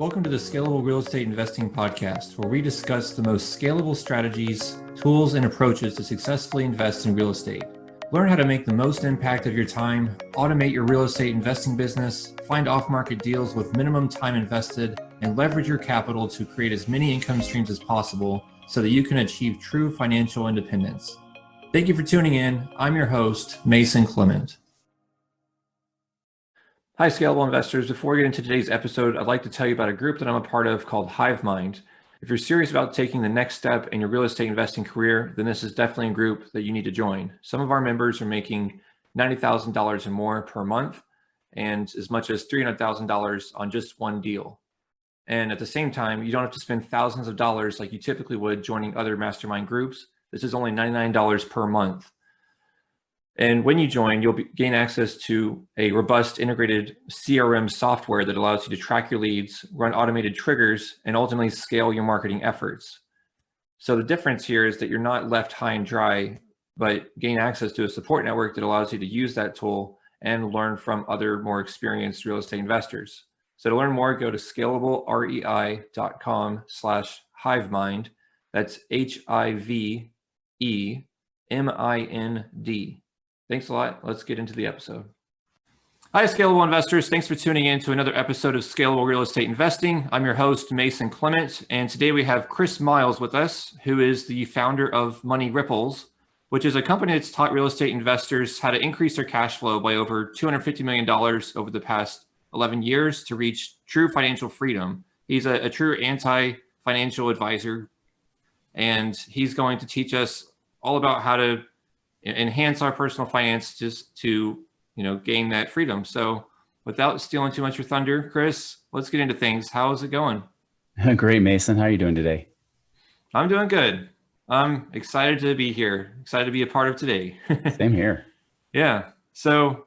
Welcome to the Scalable Real Estate Investing Podcast, where we discuss the most scalable strategies, tools, and approaches to successfully invest in real estate. Learn how to make the most impact of your time, automate your real estate investing business, find off-market deals with minimum time invested, and leverage your capital to create as many income streams as possible so that you can achieve true financial independence. Thank you for tuning in. I'm your host, Mason Clement. Hi, scalable investors. Before we get into today's episode, I'd like to tell you about a group that I'm a part of called HiveMind. If you're serious about taking the next step in your real estate investing career, then this is definitely a group that you need to join. Some of our members are making $90,000 or more per month and as much as $300,000 on just one deal. And at the same time, you don't have to spend thousands of dollars like you typically would joining other mastermind groups. This is only $99 per month. And when you join, you'll gain access to a robust integrated CRM software that allows you to track your leads, run automated triggers, and ultimately scale your marketing efforts. So the difference here is that you're not left high and dry, but gain access to a support network that allows you to use that tool and learn from other more experienced real estate investors. So to learn more, go to scalablerei.com/HiveMind. That's HIVEMIND. Thanks a lot. Let's get into the episode. Hi, scalable investors. Thanks for tuning in to another episode of Scalable Real Estate Investing. I'm your host, Mason Clement, and today we have Chris Miles with us, who is the founder of Money Ripples, which is a company that's taught real estate investors how to increase their cash flow by over $250 million over the past 11 years to reach true financial freedom. He's a true anti-financial advisor, and he's going to teach us all about how to enhance our personal finance just to, gain that freedom. So without stealing too much of your thunder, Chris, let's get into things. How's it going? Great, Mason. How are you doing today? I'm doing good. I'm excited to be here. Excited to be a part of today. Same here. Yeah. So,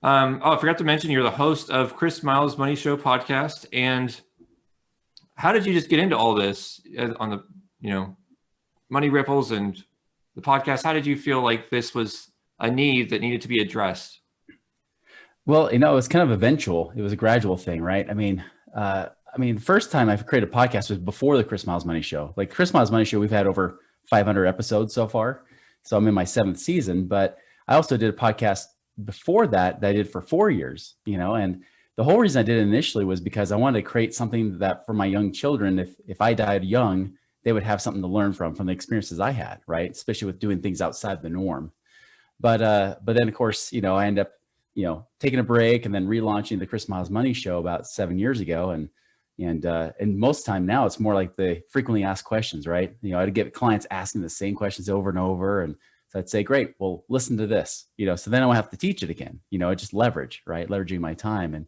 I forgot to mention you're the host of Chris Miles' Money Show podcast. And how did you just get into all this on the, Money Ripples and the podcast? How did you feel like this was a need that needed to be addressed? Well, it was kind of eventual. It was a gradual thing, right? I mean, first time I've created a podcast was before the Chris Miles Money Show. Like Chris Miles Money Show, we've had over 500 episodes so far. So I'm in my 7th season, but I also did a podcast before that I did for 4 years, and the whole reason I did it initially was because I wanted to create something that for my young children, if I died young, they would have something to learn from the experiences I had, right? Especially with doing things outside the norm. But then of course, I end up, taking a break and then relaunching the Chris Miles Money Show about 7 years ago. And most time now it's more like the frequently asked questions, right? I'd get clients asking the same questions over and over. And so I'd say, great, well, listen to this, so then I won't have to teach it again, I just leverage, right? Leveraging my time.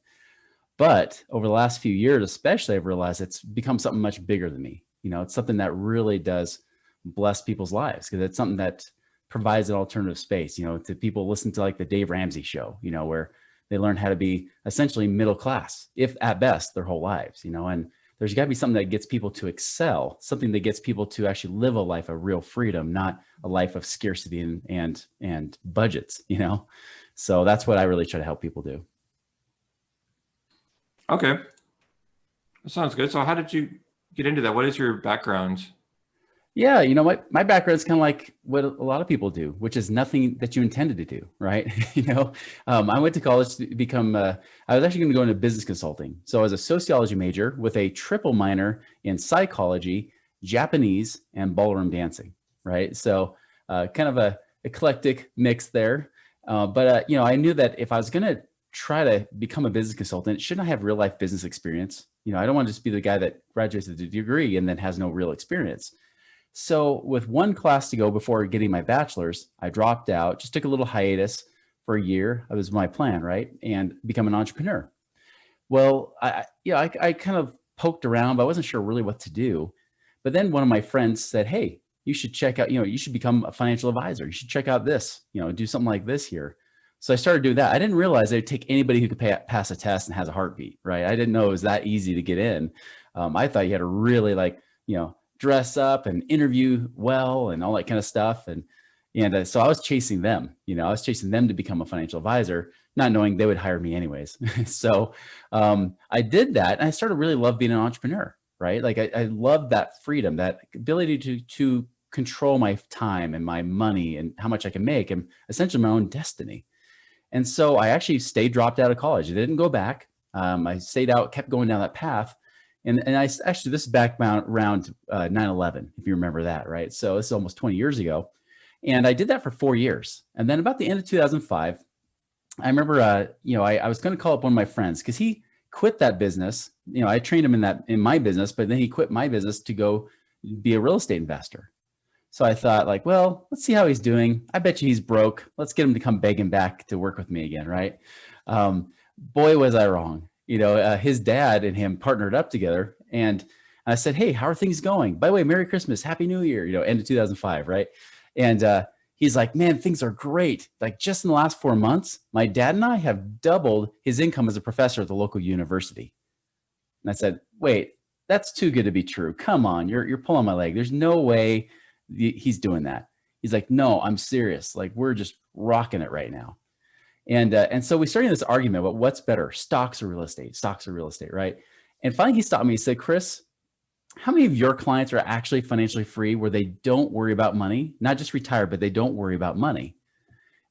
But over the last few years, especially, I've realized it's become something much bigger than me. It's something that really does bless people's lives because it's something that provides an alternative space, to people listen to like the Dave Ramsey show, where they learn how to be essentially middle class, if at best their whole lives, and there's got to be something that gets people to excel, something that gets people to actually live a life of real freedom, not a life of scarcity and budgets, So that's what I really try to help people do. Okay. That sounds good. So how did you get into that? What is your background? Yeah, my background is kind of like what a lot of people do, which is nothing that you intended to do, right? I went to college to become, I was actually going to go into business consulting. So I was a sociology major with a triple minor in psychology, Japanese, and ballroom dancing, right? So kind of a eclectic mix there. But I knew that if I was going to try to become a business consultant, shouldn't I have real life business experience? I don't want to just be the guy that graduates with a degree and then has no real experience. So with one class to go before getting my bachelor's, I dropped out, just took a little hiatus for a year. That was my plan, right? And become an entrepreneur. Well, I kind of poked around, but I wasn't sure really what to do. But then one of my friends said, hey, you should check out, you should become a financial advisor. You should check out this, do something like this here. So I started doing that. I didn't realize they'd take anybody who could pass a test and has a heartbeat, right? I didn't know it was that easy to get in. I thought you had to really dress up and interview well and all that kind of stuff. And so I was chasing them, I was chasing them to become a financial advisor, not knowing they would hire me anyways. So I did that, and I started to really love being an entrepreneur, right? Like I love that freedom, that ability to control my time and my money and how much I can make, and essentially my own destiny. And so I actually dropped out of college. I didn't go back. I stayed out, kept going down that path. And I actually, this is back around 9/11, if you remember that, right? So this is almost 20 years ago. And I did that for 4 years. And then about the end of 2005, I remember, I was going to call up one of my friends because he quit that business. I trained him in my business, but then he quit my business to go be a real estate investor. So I thought, like, well, let's see how he's doing. I bet you he's broke. Let's get him to come begging back to work with me again, right? Boy, was I wrong. His dad and him partnered up together, and I said, hey, how are things going? By the way, Merry Christmas, Happy New Year, end of 2005, right? And he's like, man, things are great. Like, just in the last 4 months, my dad and I have doubled his income as a professor at the local university. And I said, wait, that's too good to be true. Come on, you're pulling my leg. There's no way he's doing that. He's like, no, I'm serious. Like, we're just rocking it right now. And so we started this argument about what's better, stocks or real estate, right? And finally he stopped me. He said, Chris, how many of your clients are actually financially free where they don't worry about money, not just retired, but they don't worry about money?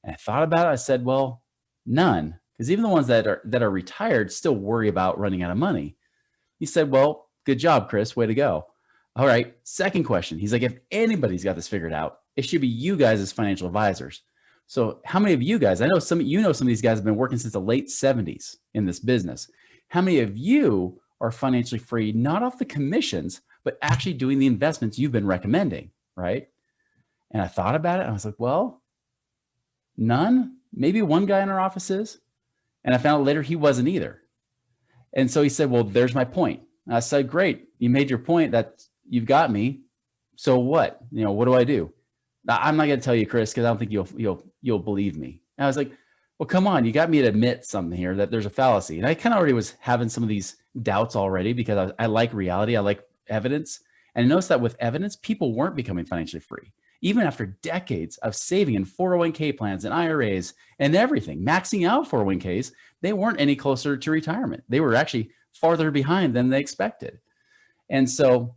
And I thought about it. I said, well, none, because even the ones that are retired still worry about running out of money. He said, well, good job, Chris. Way to go. All right. Second question. He's like, if anybody's got this figured out, it should be you guys as financial advisors. So how many of you guys, I know some of these guys have been working since the late 70s in this business. How many of you are financially free, not off the commissions, but actually doing the investments you've been recommending, right? And I thought about it. And I was like, well, none, maybe one guy in our office is. And I found out later he wasn't either. And so he said, well, there's my point. And I said, great. You made your point, that you've got me. So what? What do I do? I'm not going to tell you, Chris, because I don't think you'll believe me. And I was like, well, come on, you got me to admit something here, that there's a fallacy. And I kind of already was having some of these doubts already, because I like reality. I like evidence. And I noticed that with evidence, people weren't becoming financially free. Even after decades of saving in 401k plans and IRAs and everything, maxing out 401ks, they weren't any closer to retirement. They were actually farther behind than they expected. And so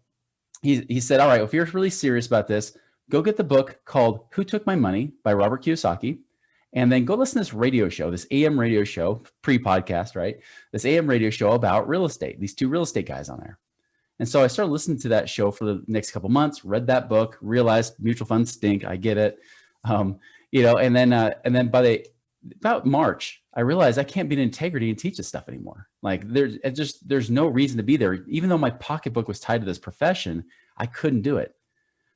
he said, all right, well, if you're really serious about this, go get the book called Who Took My Money by Robert Kiyosaki, and then go listen to this radio show, this AM radio show, pre-podcast, right? This AM radio show about real estate, these two real estate guys on there. And so I started listening to that show for the next couple months, read that book, realized mutual funds stink. I get it. And then by about March, I realized I can't be in integrity and teach this stuff anymore. Like, there's no reason to be there. Even though my pocketbook was tied to this profession, I couldn't do it.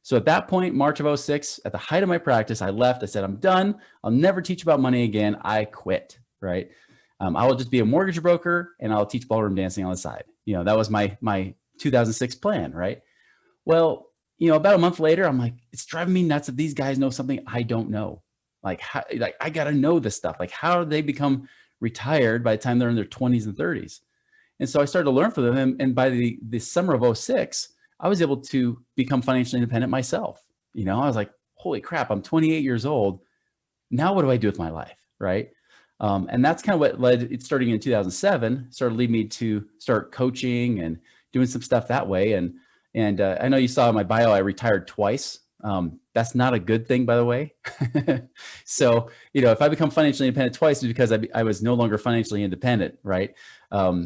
So at that point, March of 06, at the height of my practice, I left. I said, I'm done. I'll never teach about money again. I quit, right? I will just be a mortgage broker, and I'll teach ballroom dancing on the side. That was my 2006 plan, right? Well, about a month later, I'm like, it's driving me nuts that these guys know something I don't know. Like I got to know this stuff. Like, how do they become retired by the time they're in their 20s and 30s? And so I started to learn from them. And by the summer of 06, I was able to become financially independent myself. I was like, holy crap, I'm 28 years old. Now what do I do with my life, right? And that's kind of what led it, starting in 2007, started leading me to start coaching and doing some stuff that way. And I know you saw in my bio, I retired twice. That's not a good thing, by the way. So, if I become financially independent twice, it's because I was no longer financially independent, right?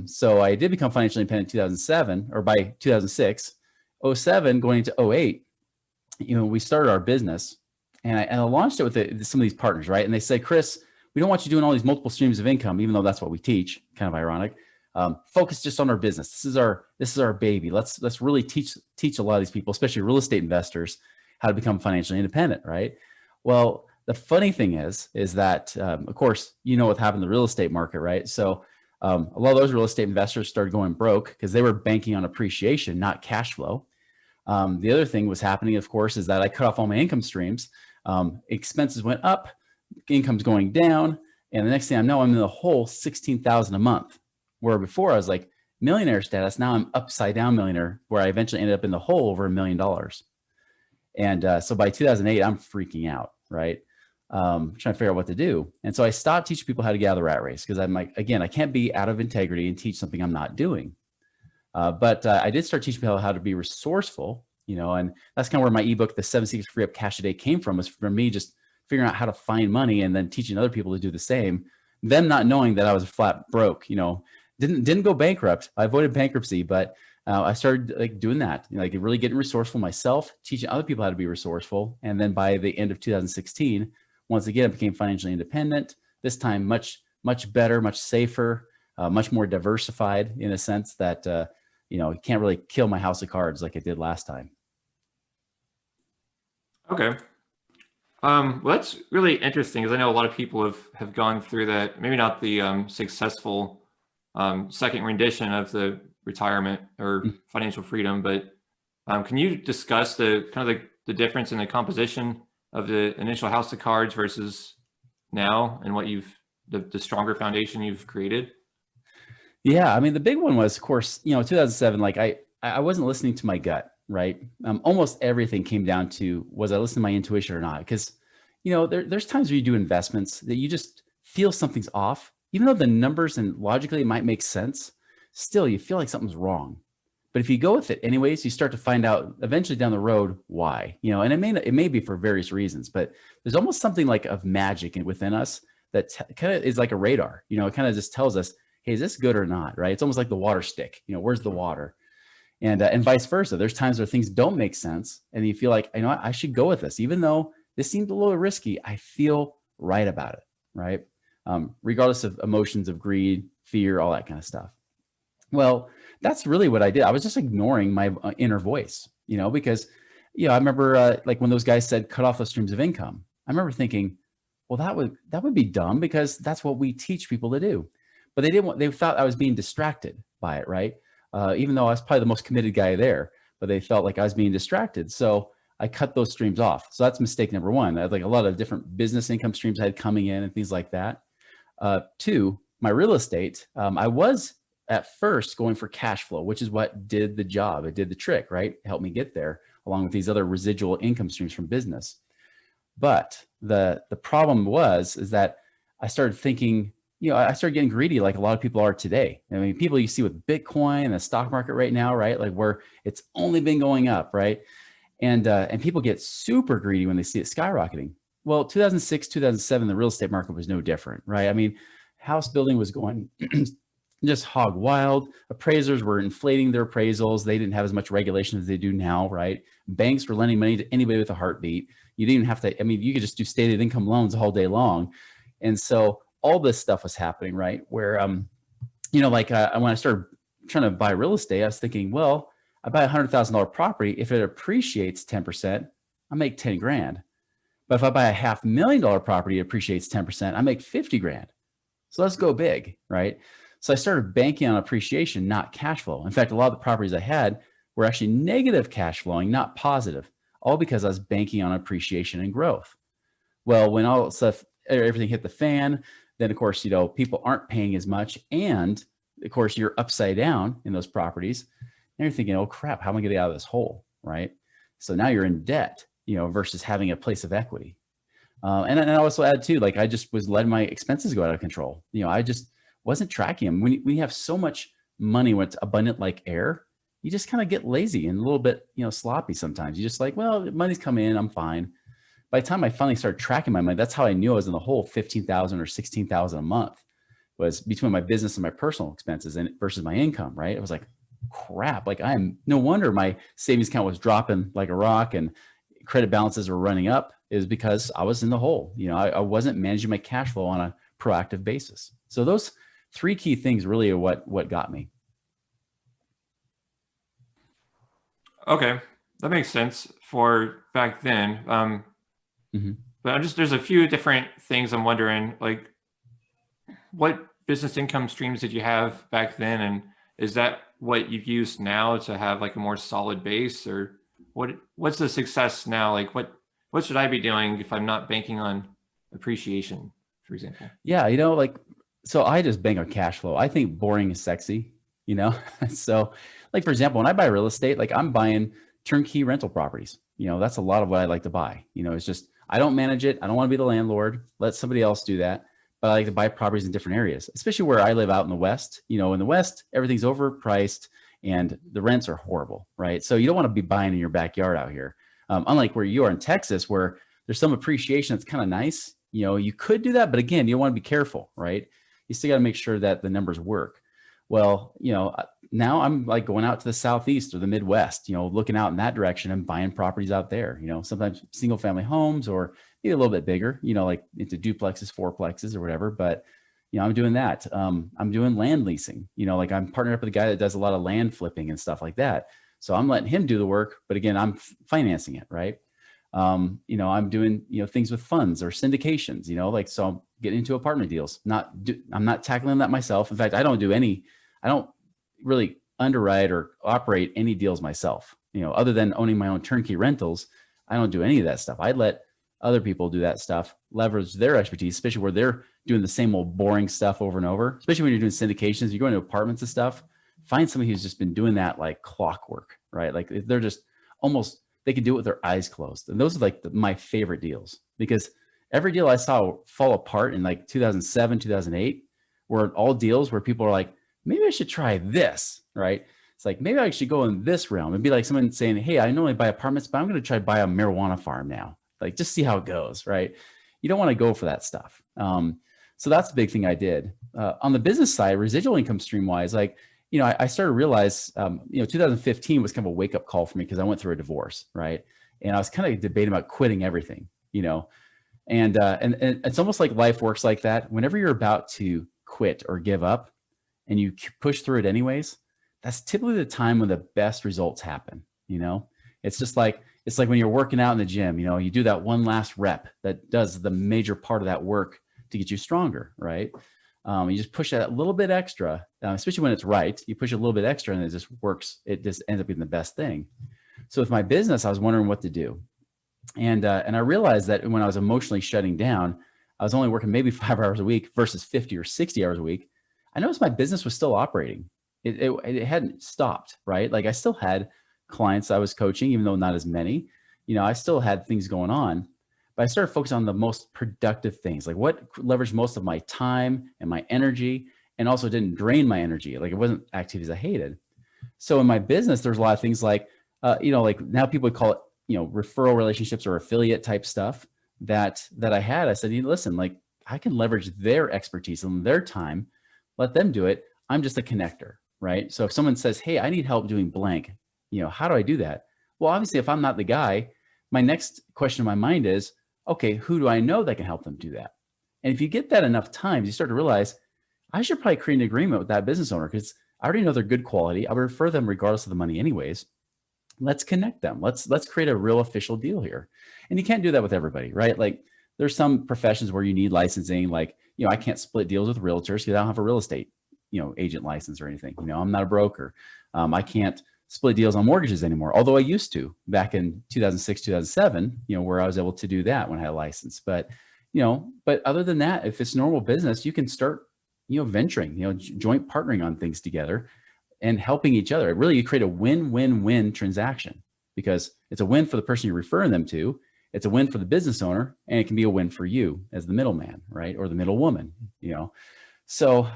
So I did become financially independent in 2007, or by 2006. 07 going into 08, we started our business, and I launched it with some of these partners, right? And they said, Chris, we don't want you doing all these multiple streams of income, even though that's what we teach. Kind of ironic. Focus just on our business. This is our baby. Let's really teach a lot of these people, especially real estate investors, how to become financially independent, right? Well, the funny thing is that, of course, what happened in the real estate market, right? So a lot of those real estate investors started going broke because they were banking on appreciation, not cash flow. The other thing was happening, of course, is that I cut off all my income streams. Expenses went up, income's going down, and the next thing I know, I'm in the hole $16,000 a month. Where before I was like millionaire status, now I'm upside down millionaire, where I eventually ended up in the hole over $1 million. And so by 2008, I'm freaking out, right? trying to figure out what to do. And so I stopped teaching people how to get out of the rat race because I'm like, again, I can't be out of integrity and teach something I'm not doing. But I did start teaching people how to be resourceful, and that's kind of where my ebook, The 7 Secrets to Free Up Cash a Day, came from, was for me just figuring out how to find money and then teaching other people to do the same. Them not knowing that I was flat broke, didn't go bankrupt. I avoided bankruptcy, but I started like doing that, like really getting resourceful myself, teaching other people how to be resourceful. And then by the end of 2016, once again, I became financially independent, this time much better, much safer, much more diversified in a sense that, you can't really kill my house of cards like I did last time. Okay. Well, that's really interesting because I know a lot of people have gone through that. Maybe not the successful second rendition of the retirement or financial freedom, but can you discuss the kind of the difference in the composition of the initial house of cards versus now, and what the stronger foundation you've created? Yeah, I mean, the big one was, of course, 2007. Like I wasn't listening to my gut, right? Almost everything came down to, was I listening to my intuition or not? Because there's times where you do investments that you just feel something's off, even though the numbers and logically it might make sense. Still, you feel like something's wrong. But if you go with it anyways, you start to find out eventually down the road why. And it may be for various reasons, but there's almost something like of magic within us that kind of is like a radar. It kind of just tells us, hey, is this good or not, right? It's almost like the water stick, where's the water? And vice versa. There's times where things don't make sense and you feel like, I should go with this. Even though this seemed a little risky, I feel right about it, right? Regardless of emotions of greed, fear, all that kind of stuff. Well, that's really what I did. I was just ignoring my inner voice, because, I remember like when those guys said, cut off the streams of income. I remember thinking, well, that would be dumb because that's what we teach people to do. But they thought I was being distracted by it, right? Even though I was probably the most committed guy there, but they felt like I was being distracted. So I cut those streams off. So that's mistake number one. I had like a lot of different business income streams I had coming in and things like that. Two, my real estate, I was at first going for cash flow, which is what did the job. It did the trick, right? It helped me get there along with these other residual income streams from business. But the problem is that I started thinking, I started getting greedy like a lot of people are today. I mean, people you see with Bitcoin and the stock market right now, right? Like where it's only been going up, right? And people get super greedy when they see it skyrocketing. Well, 2006, 2007, the real estate market was no different, right? I mean, house building was going just hog wild. Appraisers were inflating their appraisals. They didn't have as much regulation as they do now, right? Banks were lending money to anybody with a heartbeat. You didn't even have to, you could just do stated income loans all day long. And so all this stuff was happening, right? Where, when I started trying to buy real estate, I was thinking, well, I buy $100,000 property. If it appreciates 10%, I make 10 grand. But if I buy a $500,000 property, it appreciates 10%, I make 50 grand. So let's go big, right? So I started banking on appreciation, not cash flow. In fact, a lot of the properties I had were actually negative cash flowing, not positive, all because I was banking on appreciation and growth. Well, when all stuff, everything hit the fan, then of course, people aren't paying as much. And of course, you're upside down in those properties. And you're thinking, oh crap, how am I going to get out of this hole, right? So now you're in debt, versus having a place of equity. And I also add too, like I just was letting my expenses go out of control. I just wasn't tracking them. When you have so much money when it's abundant like air, you just kind of get lazy and a little bit, sloppy sometimes. You just like, well, money's coming in, I'm fine. By the time I finally started tracking my money, that's how I knew I was in the hole 15,000 or 16,000 a month, was between my business and my personal expenses and versus my income, right? It was like, crap, like no wonder my savings account was dropping like a rock and credit balances were running up, is because I was in the hole. I wasn't managing my cash flow on a proactive basis. So those three key things really are what got me. Okay, that makes sense for back then. But there's a few different things I'm wondering, like what business income streams did you have back then? And is that what you've used now to have like a more solid base, or what's the success now? Like what should I be doing if I'm not banking on appreciation, for example? Yeah. So I just bank on cash flow. I think boring is sexy, so like, for example, when I buy real estate, like I'm buying turnkey rental properties, that's a lot of what I like to buy. It's just, I don't manage it. I don't want to be the landlord. Let somebody else do that. But I like to buy properties in different areas, especially where I live out in the West. You know, in the West, everything's overpriced and the rents are horrible, right? So you don't want to be buying in your backyard out here. Unlike where you are in Texas, where there's some appreciation that's kind of nice. You know, you could do that, but again, you want to be careful, right? You still got to make sure that the numbers work. Well, you know, now I'm like going out to the Southeast or the Midwest, you know, looking out in that direction and buying properties out there, you know, sometimes single family homes or maybe a little bit bigger, you know, like into duplexes, fourplexes or whatever. But, you know, I'm doing that. I'm doing land leasing, you know, like I'm partnered up with a guy that does a lot of land flipping and stuff like that. So I'm letting him do the work, but again, I'm financing it, right? You know, I'm doing, you know, things with funds or syndications, you know, like, so I'm getting into apartment deals. I'm not tackling that myself. In fact, I don't really underwrite or operate any deals myself, you know, other than owning my own turnkey rentals. I don't do any of that stuff. I let other people do that stuff, leverage their expertise, especially where they're doing the same old boring stuff over and over, especially when you're doing syndications, you go into apartments and stuff, find somebody who's just been doing that like clockwork, right? Like they're just almost, they can do it with their eyes closed. And those are like my favorite deals, because every deal I saw fall apart in like 2007, 2008 were all deals where people are like, maybe I should try this, right? It's like, maybe I should go in this realm. It'd be like someone saying, hey, I normally buy apartments, but I'm going to try to buy a marijuana farm now. Like, just see how it goes, right? You don't want to go for that stuff. So that's the big thing I did. On the business side, residual income stream wise, like, you know, I started to realize, you know, 2015 was kind of a wake up call for me because I went through a divorce, right? And I was kind of debating about quitting everything, you know, and it's almost like life works like that. Whenever you're about to quit or give up and you push through it anyways, that's typically the time when the best results happen. You know, it's like when you're working out in the gym, you know, you do that one last rep that does the major part of that work to get you stronger, right? You just push that a little bit extra, especially when it's right. You push a little bit extra and it just works. It just ends up being the best thing. So with my business, I was wondering what to do. And I realized that when I was emotionally shutting down, I was only working maybe 5 hours a week versus 50 or 60 hours a week. I noticed my business was still operating. It hadn't stopped, right? Like I still had clients I was coaching, even though not as many. You know, I still had things going on, but I started focusing on the most productive things, like what leveraged most of my time and my energy, and also didn't drain my energy. Like it wasn't activities I hated. So in my business, there's a lot of things like, you know, like now people would call it, you know, referral relationships or affiliate type stuff that I had. I said, listen, like I can leverage their expertise and their time, let them do it. I'm just a connector, right? So if someone says, hey, I need help doing blank, you know, how do I do that? Well, obviously, if I'm not the guy, my next question in my mind is, okay, who do I know that can help them do that? And if you get that enough times, you start to realize I should probably create an agreement with that business owner because I already know they're good quality. I would refer them regardless of the money anyways. Let's connect them. Let's create a real official deal here. And you can't do that with everybody, right? Like there's some professions where you need licensing. Like, you know, I can't split deals with realtors because I don't have a real estate, you know, agent license or anything. You know, I'm not a broker. I can't split deals on mortgages anymore. Although I used to back in 2006, 2007, you know, where I was able to do that when I had a license. But, you know, but other than that, if it's normal business, you can start, you know, venturing, you know, joint partnering on things together and helping each other. Really, you create a win-win-win transaction because it's a win for the person you're referring them to. It's a win for the business owner, and it can be a win for you as the middleman, right? Or the middle woman, you know? So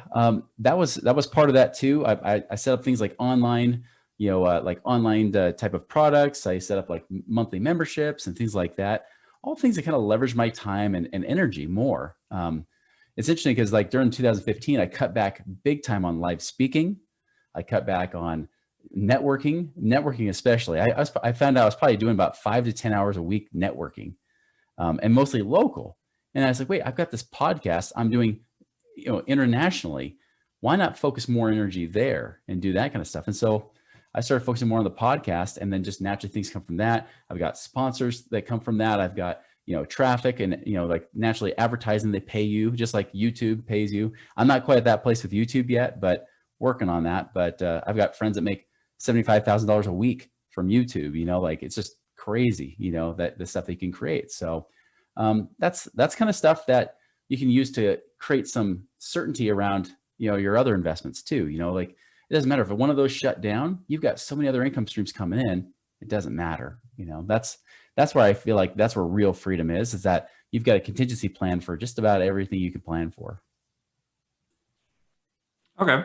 that was part of that too. I set up things like online, you know, like online type of products. I set up like monthly memberships and things like that. All things that kind of leverage my time and energy more. It's interesting because like during 2015, I cut back big time on live speaking. I cut back on networking especially. I found out I was probably doing about 5 to 10 hours a week networking, and mostly local. And I was like, wait, I've got this podcast I'm doing, you know, internationally. Why not focus more energy there and do that kind of stuff? And so I started focusing more on the podcast, and then just naturally things come from that. I've got sponsors that come from that. I've got, you know, traffic and, you know, like naturally advertising, they pay you just like YouTube pays you. I'm not quite at that place with YouTube yet, but working on that. But I've got friends that make $75,000 a week from YouTube, you know, like it's just crazy, you know, that the stuff they can create. So that's kind of stuff that you can use to create some certainty around, you know, your other investments too. You know, like it doesn't matter if one of those shut down, you've got so many other income streams coming in. It doesn't matter. You know, that's that's where I feel like that's where real freedom is that you've got a contingency plan for just about everything you can plan for. Okay.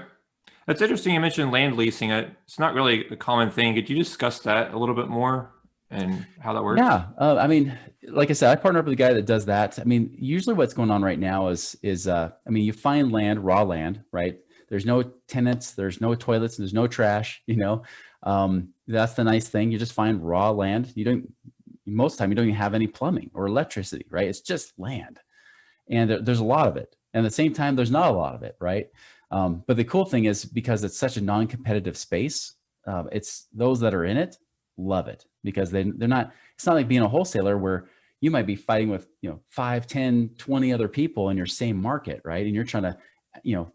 That's interesting. You mentioned land leasing. It's not really a common thing. Could you discuss that a little bit more and how that works? Yeah, I mean, like I said, I partner up with a guy that does that. I mean, usually what's going on right now is I mean, you find land, raw land, right? There's no tenants, there's no toilets, there's no trash. That's the nice thing. You just find raw land. You don't most of the time you don't even have any plumbing or electricity, right? It's just land, and there's a lot of it. And at the same time, there's not a lot of it, right? But the cool thing is because it's such a non-competitive space, it's those that are in it love it because they're not, it's not like being a wholesaler where you might be fighting with, 5, 10, 20 other people in your same market, right? And you're trying to,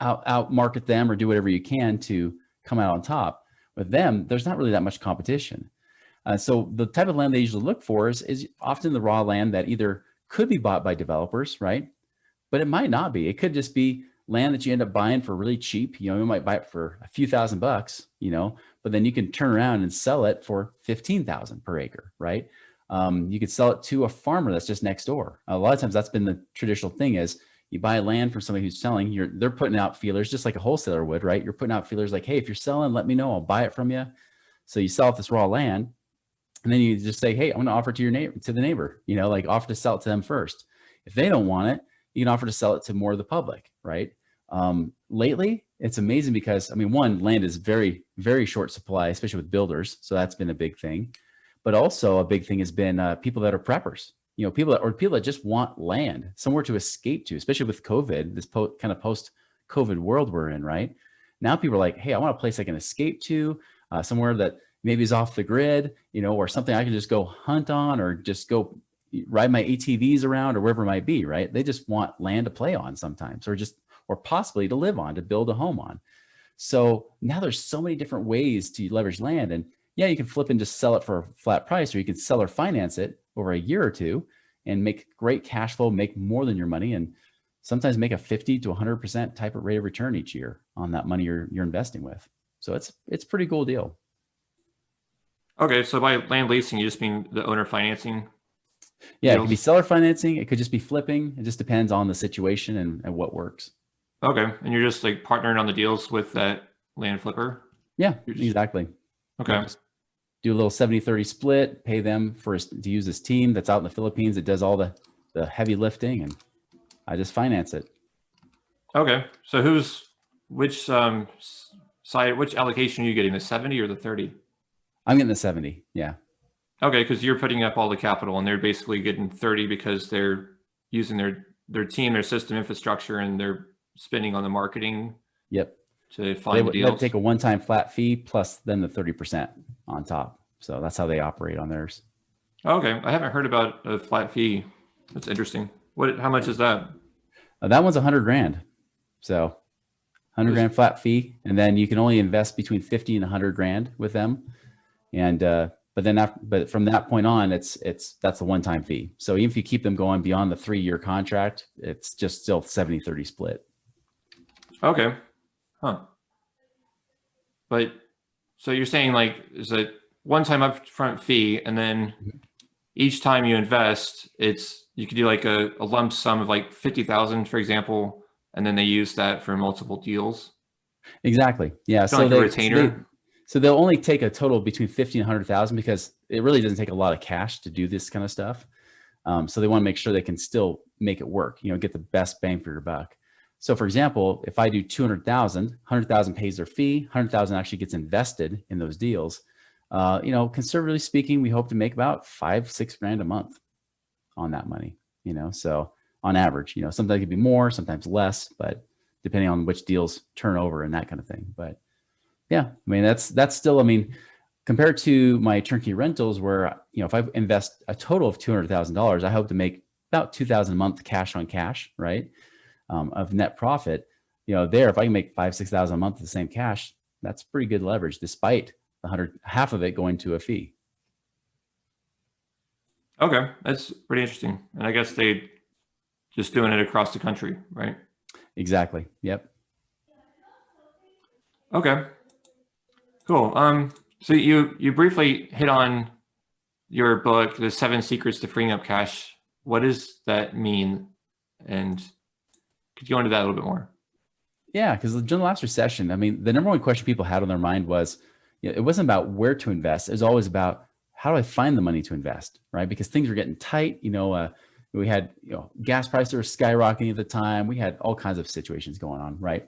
out market them or do whatever you can to come out on top. With them, there's not really that much competition. So the type of land they usually look for is often the raw land that either could be bought by developers, right? But it might not be. It could just be land that you end up buying for really cheap. You might buy it for a few $1,000s, but then you can turn around and sell it for 15,000 per acre, right? You could sell it to a farmer that's just next door. A lot of times that's been the traditional thing is you buy land from somebody who's selling, they're putting out feelers just like a wholesaler would, right? You're putting out feelers like, hey, if you're selling, let me know, I'll buy it from you. So you sell this raw land and then you just say, hey, I'm going to offer it to your neighbor, to the neighbor, like offer to sell it to them first. If they don't want it, you can offer to sell it to more of the public, right? Lately, it's amazing because, one, land is very, very short supply, especially with builders. So that's been a big thing. But also a big thing has been people that are preppers, people that just want land, somewhere to escape to, especially with COVID, this kind of post-COVID world we're in, right? Now people are like, hey, I want a place I can escape to, somewhere that maybe is off the grid, or something I can just go hunt on or just go ride my ATVs around or wherever it might be, right? They just want land to play on sometimes, or possibly to live on, to build a home on. So now there's so many different ways to leverage land. And yeah, you can flip and just sell it for a flat price, or you can sell or finance it over a year or two and make great cash flow, make more than your money, and sometimes make a 50 to 100% type of rate of return each year on that money you're investing with. So it's a pretty cool deal. Okay, so by land leasing, you just mean the owner financing? Yeah, deals? It could be seller financing. It could just be flipping. It just depends on the situation and what works. Okay, and you're just like partnering on the deals with that land flipper? Yeah, exactly. Okay. Just do a little 70-30 split, pay them to use this team that's out in the Philippines that does all the heavy lifting, and I just finance it. Okay, so which which allocation are you getting, the 70 or the 30? I'm getting the 70, yeah. Okay, because you're putting up all the capital and they're basically getting 30 because they're using their team, their system infrastructure, and they're spending on the marketing. Yep. To find the deals. They take a one-time flat fee plus then the 30% on top. So that's how they operate on theirs. Okay, I haven't heard about a flat fee. That's interesting. How much is that? That one's $100,000. So 100,000 flat fee, and then you can only invest between 50 and 100,000 with them. And but from that point on, that's a one-time fee. So even if you keep them going beyond the 3-year contract, it's just still 70-30 split. Okay. Huh. But so you're saying like is a one-time upfront fee, and then each time you invest, you could do like a lump sum of like 50,000, for example, and then they use that for multiple deals. Exactly. Yeah. So like a retainer. So they'll only take a total between 50 and 100,000 because it really doesn't take a lot of cash to do this kind of stuff. So they want to make sure they can still make it work, get the best bang for your buck. So for example, if I do 200,000, 100,000 pays their fee, 100,000 actually gets invested in those deals. Conservatively speaking, we hope to make about $5-6 grand a month on that money, so on average, sometimes it could be more, sometimes less, but depending on which deals turn over and that kind of thing. But yeah, that's still, compared to my turnkey rentals where, if I invest a total of $200,000, I hope to make about $2,000 a month cash on cash, right? Of net profit, if I can make $5,000-6,000 a month of the same cash, that's pretty good leverage despite half of it going to a fee. Okay, that's pretty interesting. And I guess they just doing it across the country, right? Exactly. Yep. Okay. Cool. So you briefly hit on your book, The 7 Secrets to Freeing Up Cash. What does that mean? And could you go into that a little bit more? Yeah, because during the last recession, I mean, the number one question people had on their mind was, it wasn't about where to invest. It was always about how do I find the money to invest, right? Because things were getting tight. We had, gas prices were skyrocketing at the time. We had all kinds of situations going on, right?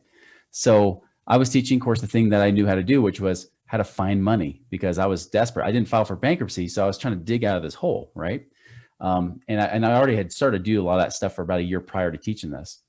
So I was teaching, of course, the thing that I knew how to do, which was how to find money, because I was desperate. I didn't file for bankruptcy, so I was trying to dig out of this hole, right? And I already had started to do a lot of that stuff for about a year prior to teaching this.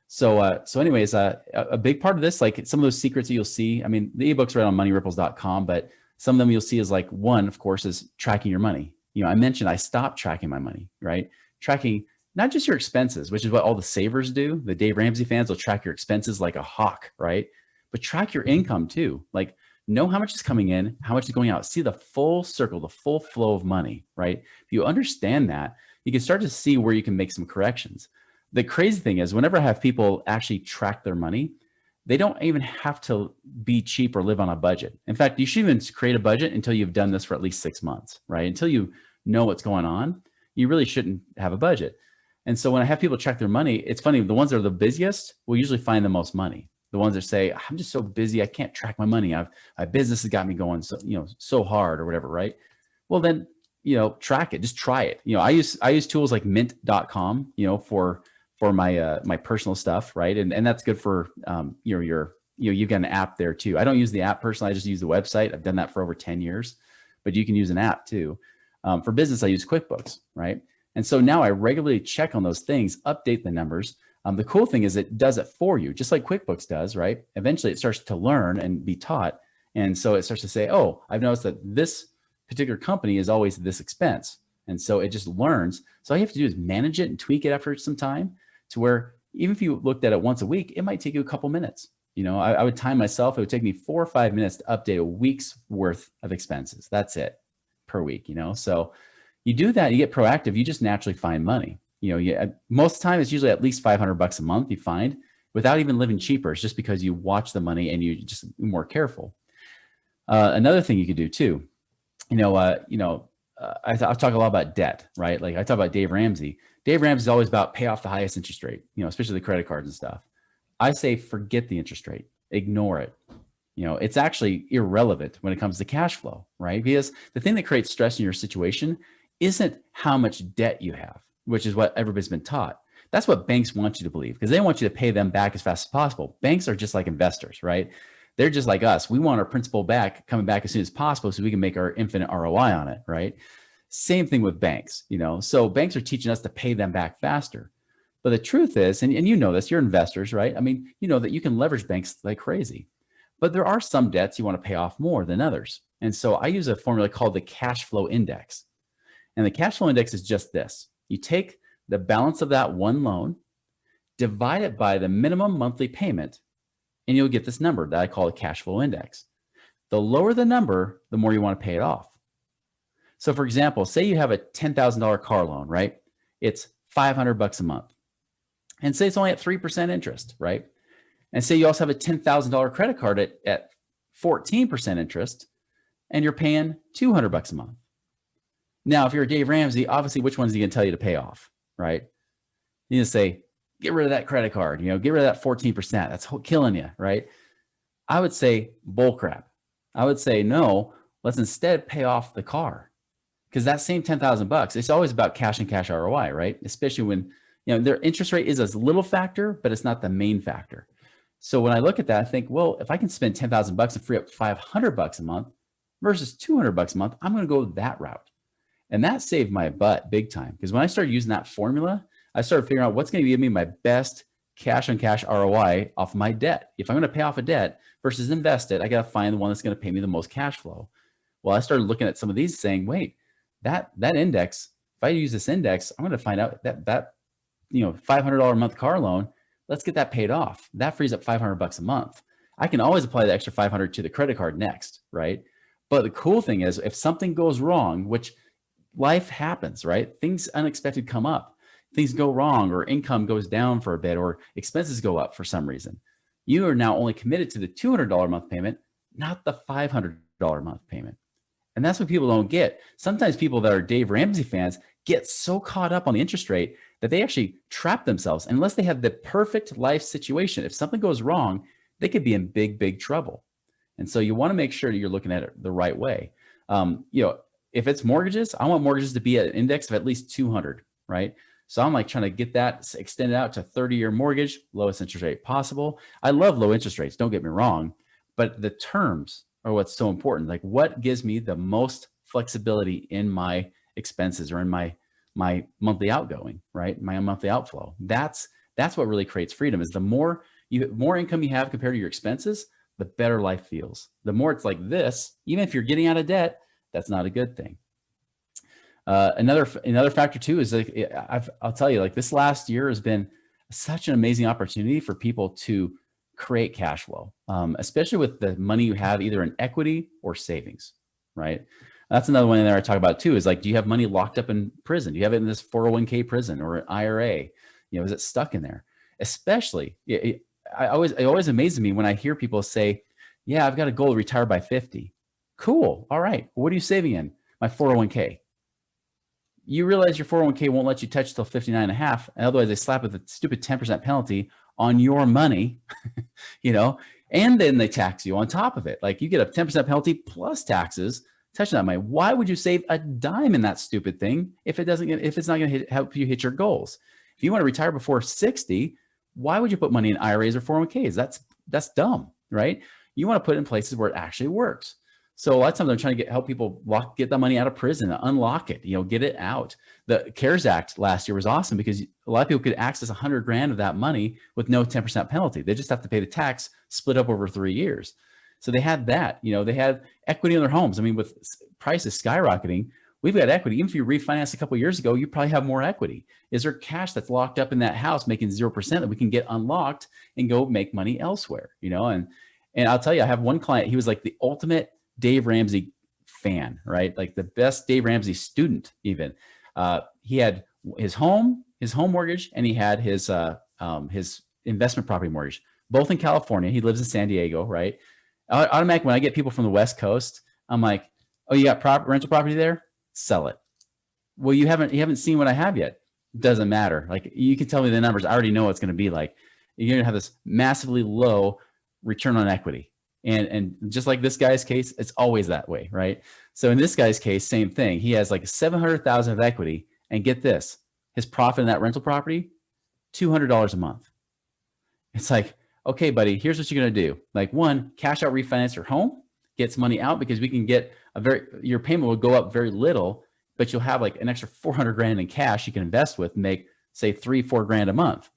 So anyways, a big part of this, like some of those secrets that you'll see, I mean, the ebook's right on moneyripples.com, but some of them you'll see is like, one, of course, is tracking your money. I mentioned I stopped tracking my money, right? Tracking not just your expenses, which is what all the savers do. The Dave Ramsey fans will track your expenses like a hawk, right? But track your income too. Like, know how much is coming in, how much is going out. See the full circle, the full flow of money, right? If you understand that, you can start to see where you can make some corrections. The crazy thing is, whenever I have people actually track their money, they don't even have to be cheap or live on a budget. In fact, you should even create a budget until you've done this for at least 6 months, right? Until you know what's going on, you really shouldn't have a budget. And so when I have people track their money, it's funny, the ones that are the busiest will usually find the most money. The ones that say, I'm just so busy, I can't track my money. My business has got me going so hard or whatever, right? Well, then, track it, just try it. I use tools like mint.com, for my personal stuff, right? And that's good for you've got an app there too. I don't use the app personally, I just use the website. I've done that for over 10 years, but you can use an app too. For business, I use QuickBooks, right? And so now I regularly check on those things, update the numbers. The cool thing is it does it for you, just like QuickBooks does, right? Eventually it starts to learn and be taught. And so it starts to say, oh, I've noticed that this particular company is always this expense. And so it just learns. So all you have to do is manage it and tweak it after some time, to where even if you looked at it once a week, it might take you a couple minutes. I would time myself. It would take me 4 or 5 minutes to update a week's worth of expenses. That's it per week, So you do that, you get proactive, you just naturally find money. Most of the time it's usually at least $500 a month you find without even living cheaper. It's just because you watch the money and you just more careful. Another thing you could do too, I talk a lot about debt, right? Like I talk about Dave Ramsey. Dave Ramsey is always about pay off the highest interest rate, especially the credit cards and stuff. I say, forget the interest rate, ignore it. It's actually irrelevant when it comes to cash flow, right? Because the thing that creates stress in your situation isn't how much debt you have, which is what everybody's been taught. That's what banks want you to believe, because they want you to pay them back as fast as possible. Banks are just like investors, right? They're just like us. We want our principal back, coming back as soon as possible so we can make our infinite ROI on it, right? Same thing with banks, so banks are teaching us to pay them back faster. But the truth is, and you know this, you're investors, right? I mean, you know that you can leverage banks like crazy, but there are some debts you want to pay off more than others. And so I use a formula called the cash flow index. And the cash flow index is just this. You take the balance of that one loan, divide it by the minimum monthly payment, and you'll get this number that I call a cash flow index. The lower the number, the more you want to pay it off. So for example, say you have a $10,000 car loan, right? It's $500 a month. And say it's only at 3% interest, right? And say you also have a $10,000 credit card at 14% interest, and you're paying $200 a month. Now, if you're Dave Ramsey, obviously, which one's he going to tell you to pay off, right? You need to say, get rid of that credit card, get rid of that 14%. That's killing you, right? I would say bull crap. I would say, no, let's instead pay off the car. Because that same $10,000, it's always about cash and cash ROI, right? Especially when, their interest rate is a little factor, but it's not the main factor. So when I look at that, I think, well, if I can spend $10,000 and free up $500 a month versus $200 a month, I'm going to go that route. And that saved my butt big time. Because when I started using that formula, I started figuring out what's going to give me my best cash on cash ROI off my debt. If I'm going to pay off a debt versus invest it, I got to find the one that's going to pay me the most cash flow. Well, I started looking at some of these saying, wait, that index, if I use this index, I'm going to find out that $500 a month car loan, let's get that paid off. That frees up $500 a month. I can always apply the extra 500 to the credit card next, right? But the cool thing is, if something goes wrong, which life happens, right? Things unexpected come up, things go wrong, or income goes down for a bit, or expenses go up for some reason. You are now only committed to the $200 a month payment, not the $500 a month payment. And that's what people don't get. Sometimes people that are Dave Ramsey fans get so caught up on the interest rate that they actually trap themselves. Unless they have the perfect life situation, if something goes wrong, they could be in big, big trouble. And so you want to make sure that you're looking at it the right way. If it's mortgages, I want mortgages to be at an index of at least 200, right? So I'm like trying to get that extended out to 30-year mortgage, lowest interest rate possible. I love low interest rates, don't get me wrong, but the terms are what's so important. Like what gives me the most flexibility in my expenses or in my monthly outgoing, right? My monthly outflow. That's what really creates freedom. Is the more income you have compared to your expenses, the better life feels. The more it's like this, even if you're getting out of debt, that's not a good thing. Another factor too is like I'll tell you, like this last year has been such an amazing opportunity for people to create cash flow, especially with the money you have either in equity or savings, right? That's another one there I talk about too, is like, do you have money locked up in prison? Do you have it in this 401k prison or an IRA? Is it stuck in there? Especially, it always amazes me when I hear people say, yeah, I've got a goal to retire by 50. Cool. All right. What are you saving in? My 401k. You realize your 401k won't let you touch till 59 and a half. And otherwise they slap with a stupid 10% penalty on your money, and then they tax you on top of it. Like you get a 10% penalty plus taxes touching that money. Why would you save a dime in that stupid thing if it's not going to help you hit your goals? If you want to retire before 60, why would you put money in IRAs or 401ks? That's dumb, right? You want to put it in places where it actually works. So a lot of times I'm trying to help people get the money out of prison, unlock it, get it out. The CARES Act last year was awesome because a lot of people could access 100 grand of that money with no 10% penalty. They just have to pay the tax split up over 3 years. So they had that, they had equity in their homes. I mean, with prices skyrocketing, we've got equity. Even if you refinanced a couple of years ago, you probably have more equity. Is there cash that's locked up in that house making 0% that we can get unlocked and go make money elsewhere, And I'll tell you, I have one client, he was like the ultimate Dave Ramsey fan, right? Like the best Dave Ramsey student even. He had his home mortgage, and he had his investment property mortgage, both in California. He lives in San Diego, right? Automatically, when I get people from the West Coast, I'm like, oh, you got rental property there? Sell it. Well, you haven't seen what I have yet. Doesn't matter. Like you can tell me the numbers. I already know what it's going to be like. You're going to have this massively low return on equity. And just like this guy's case, it's always that way, right? So in this guy's case, same thing. He has like 700,000 of equity, and get this, his profit in that rental property, $200 a month. It's like, okay, buddy, here's what you're going to do. Like one, cash out, refinance your home, gets money out because we can get your payment will go up very little, but you'll have like an extra 400 grand in cash you can invest with, make say 3-4 grand a month.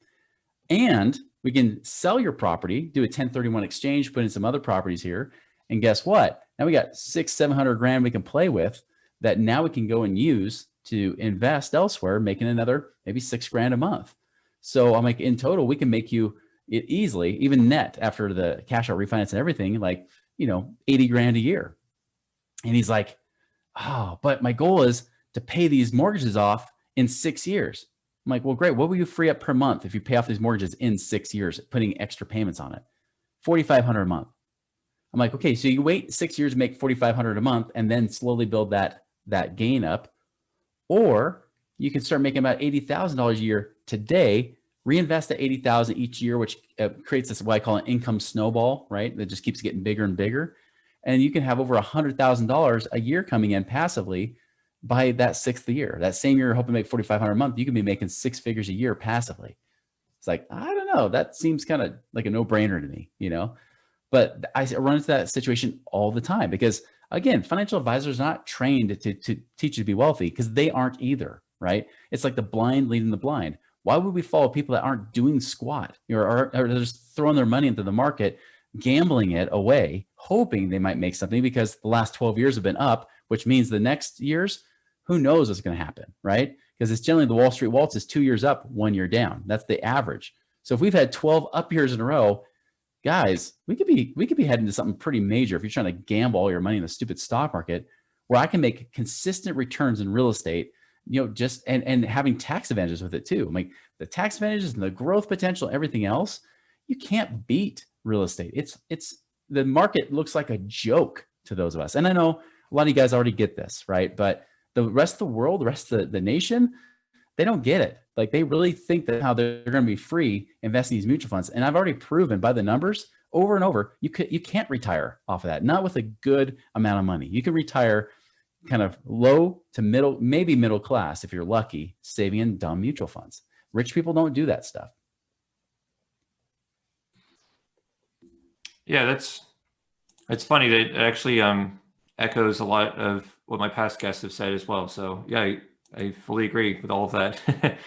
And we can sell your property, do a 1031 exchange, put in some other properties here. And guess what? Now we got 600-700 grand we can play with that now we can go and use to invest elsewhere, making another maybe 6 grand a month. So I'm like, in total, we can make you it easily, even net after the cash out refinance and everything, like, 80 grand a year. And he's like, oh, but my goal is to pay these mortgages off in 6 years. I'm like, well, great. What will you free up per month if you pay off these mortgages in 6 years, putting extra payments on it? $4,500 a month. I'm like, okay, so you wait 6 years to make $4,500 a month and then slowly build that gain up. Or you can start making about $80,000 a year today, reinvest the $80,000 each year, which creates this, what I call an income snowball, right? That just keeps getting bigger and bigger. And you can have over $100,000 a year coming in passively by that 6th year. That same year, you're hoping to make $4,500 a month, you can be making 6 figures a year passively. It's like, I don't know. That seems kind of like a no-brainer to me, But I run into that situation all the time because, again, financial advisors are not trained to teach you to be wealthy because they aren't either, right? It's like the blind leading the blind. Why would we follow people that aren't doing squat or they're just throwing their money into the market, gambling it away, hoping they might make something because the last 12 years have been up, which means the next years, who knows what's going to happen, right? Because it's generally the Wall Street waltz is 2 years up, 1 year down. That's the average. So if we've had 12 up years in a row, guys, we could be heading to something pretty major if you're trying to gamble all your money in the stupid stock market, where I can make consistent returns in real estate, just and having tax advantages with it too. I'm like, the tax advantages and the growth potential, everything else, you can't beat real estate. It's the market looks like a joke to those of us. And I know A lot of you guys already get this, right? But the rest of the world, the rest of the nation, they don't get it. Like they really think that how they're going to be free investing in these mutual funds. And I've already proven by the numbers over and over, you can't retire off of that. Not with a good amount of money. You can retire kind of low to middle, maybe middle class if you're lucky, saving in dumb mutual funds. Rich people don't do that stuff. Yeah, it's funny that it actually echoes a lot of what my past guests have said as well. So yeah, I fully agree with all of that.